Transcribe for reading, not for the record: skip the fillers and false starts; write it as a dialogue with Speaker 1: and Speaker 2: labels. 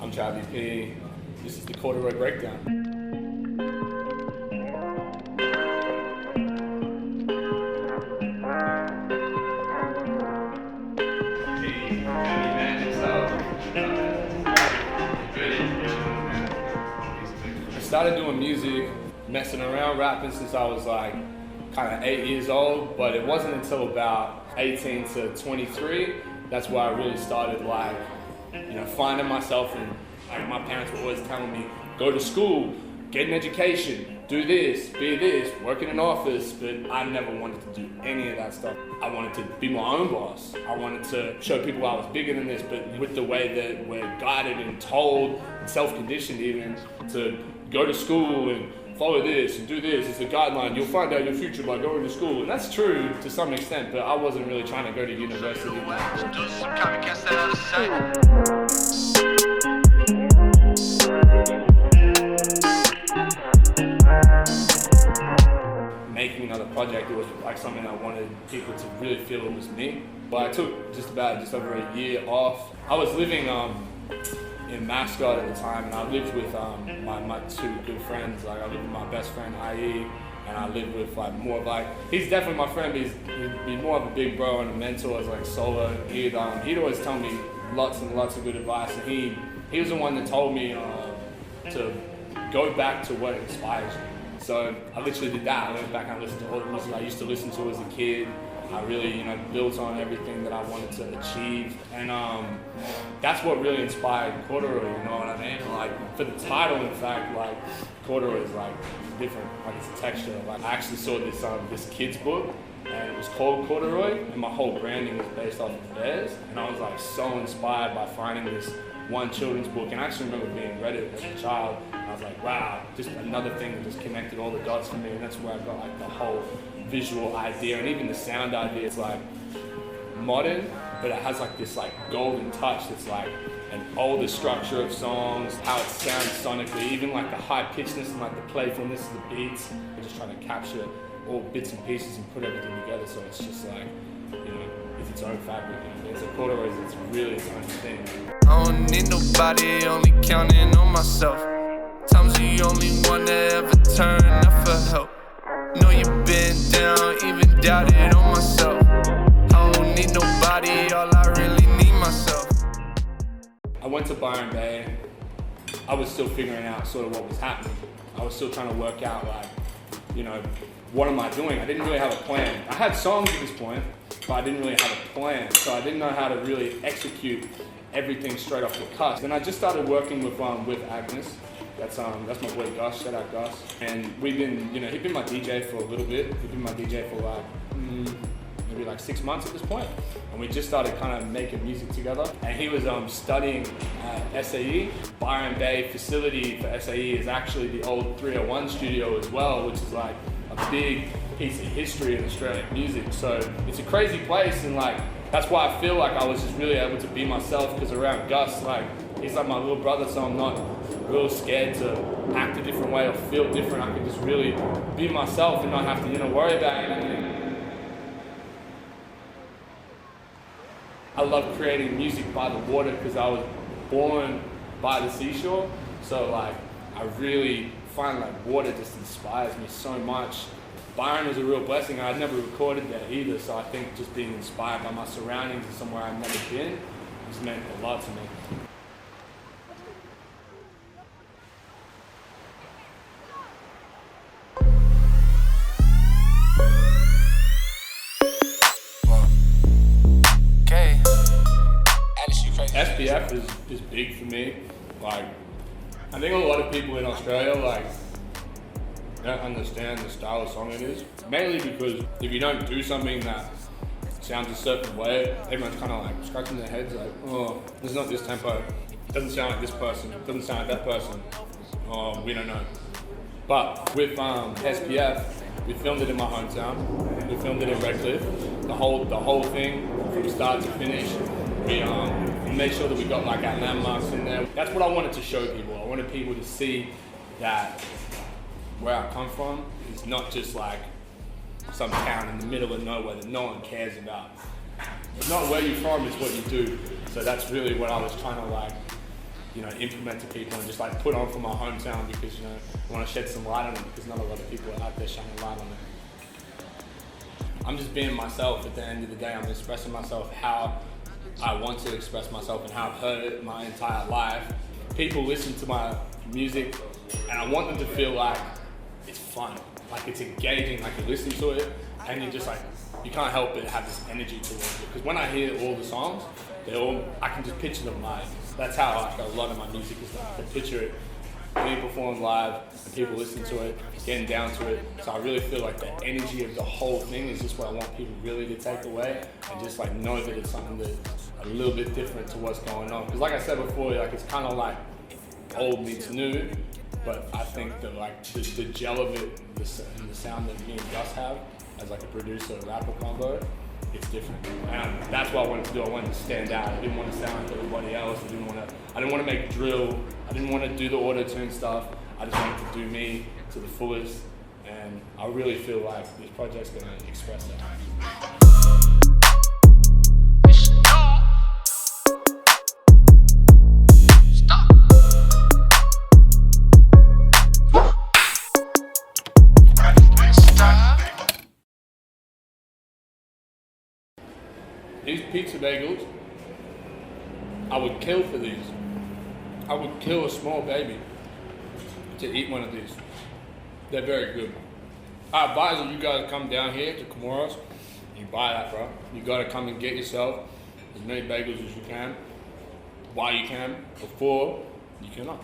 Speaker 1: I'm Travy P. This is the Corduroy Breakdown. I started doing music, messing around rapping since I was like kind of 8 years old, but it wasn't until about 18 to 23 that's where I really started like, finding myself. And like my parents were always telling me, go to school, get an education, do this, be this, work in an office, but I never wanted to do any of that stuff. I wanted to be my own boss. I wanted to show people I was bigger than this, but with the way that we're guided and told, and self-conditioned even, to go to school and follow this and do this, it's a guideline, you'll find out your future by going to school. And that's true to some extent, but I wasn't really trying to go to university. Making another project, it was like something I wanted people to really feel it was me. But I took just over a year off. I was living in Mascot at the time, and I lived with my two good friends. Like I lived with my best friend IE, and I lived with he's definitely my friend, but he's more of a big bro and a mentor as like solo. He'd always tell me lots and lots of good advice, and he was the one that told me to go back to what inspires you. So I literally did that. I went back and listened to all the music I used to listen to as a kid. I really, built on everything that I wanted to achieve. And that's what really inspired Corduroy, you know what I mean? Like, for the title, in fact, like, Corduroy is, like, different, like, it's a texture. Like, I actually saw this kid's book, and it was called Corduroy, and my whole branding was based off of theirs. And I was, like, so inspired by finding this one children's book, and I actually remember being read it as a child, and I was like, wow, just another thing that just connected all the dots for me, and that's where I got, like, the whole visual idea, and even the sound idea. It's like modern, but it has like this like golden touch that's like an older structure of songs, how it sounds sonically, even like the high pitchedness and like the playfulness of the beats. We're just trying to capture all bits and pieces and put everything together, so it's just like, it's its own fabric. It's a Corduroy, it's really its own thing.
Speaker 2: I don't need nobody, only counting on myself. Times the only one that ever turned up for help. Know you've been down, even doubted on myself. I don't need nobody, all I really need myself.
Speaker 1: I went to Byron Bay. I was still figuring out sort of what was happening. I was still trying to work out like, what am I doing? I didn't really have a plan. I had songs at this point, but I didn't really have a plan. So I didn't know how to really execute everything straight off the cuff. Then I just started working with Agnus. That's my boy Gus, shout out Gus. And we've been, he'd been my DJ for a little bit. He'd been my DJ for like, maybe like 6 months at this point. And we just started kind of making music together. And he was studying at SAE. Byron Bay facility for SAE is actually the old 301 studio as well, which is like a big piece of history in Australian music. So it's a crazy place, and like, that's why I feel like I was just really able to be myself, because around Gus, like, he's like my little brother, so I'm not real scared to act a different way or feel different. I can just really be myself and not have to, worry about anything. I love creating music by the water because I was born by the seashore. So like, I really find like water just inspires me so much. Byron was a real blessing. I'd never recorded there either, so I think just being inspired by my surroundings and somewhere I've never been just meant a lot to me. SPF is big for me. Like, I think a lot of people in Australia don't understand the style of song it is. Mainly because if you don't do something that sounds a certain way, everyone's kind of like scratching their heads like, oh, this is not this tempo. It doesn't sound like this person. It doesn't sound like that person. Oh, we don't know. But with SPF, we filmed it in my hometown. We filmed it in Redcliffe. The whole thing from start to finish. We made sure that we got like our landmarks in there. That's what I wanted to show people. I wanted people to see that where I come from is not just like some town in the middle of nowhere that no one cares about. It's not where you're from, it's what you do. So that's really what I was trying to like implement to people and just like put on for my hometown because, I want to shed some light on it because not a lot of people are out there shining light on it. I'm just being myself at the end of the day. I'm expressing myself how I want to express myself and how I've heard it my entire life. People listen to my music and I want them to feel like it's fun, like it's engaging, like you're listening to it and you're just like, you can't help but have this energy towards it. Because when I hear all the songs, I can just picture them live. That's how like a lot of my music is like. I can picture it being performed live and people listening to it, getting down to it. So I really feel like the energy of the whole thing is just what I want people really to take away and just like know that it's something that's a little bit different to what's going on. Because like I said before, like it's kind of like old meets new, but I think that like the gel of it, the sound that me and Gus have as like a producer rapper combo, it's different. And that's what I wanted to do. I wanted to stand out. I didn't want to sound like everybody else. I didn't want to make drill. I didn't want to do the auto-tune stuff. I just wanted to do me to the fullest. And I really feel like this project's gonna express that. These pizza bagels, I would kill for these. I would kill a small baby to eat one of these. They're very good. I advise you guys come down here to Comoros, you buy that, bro. You gotta come and get yourself as many bagels as you can, while you can, before you cannot.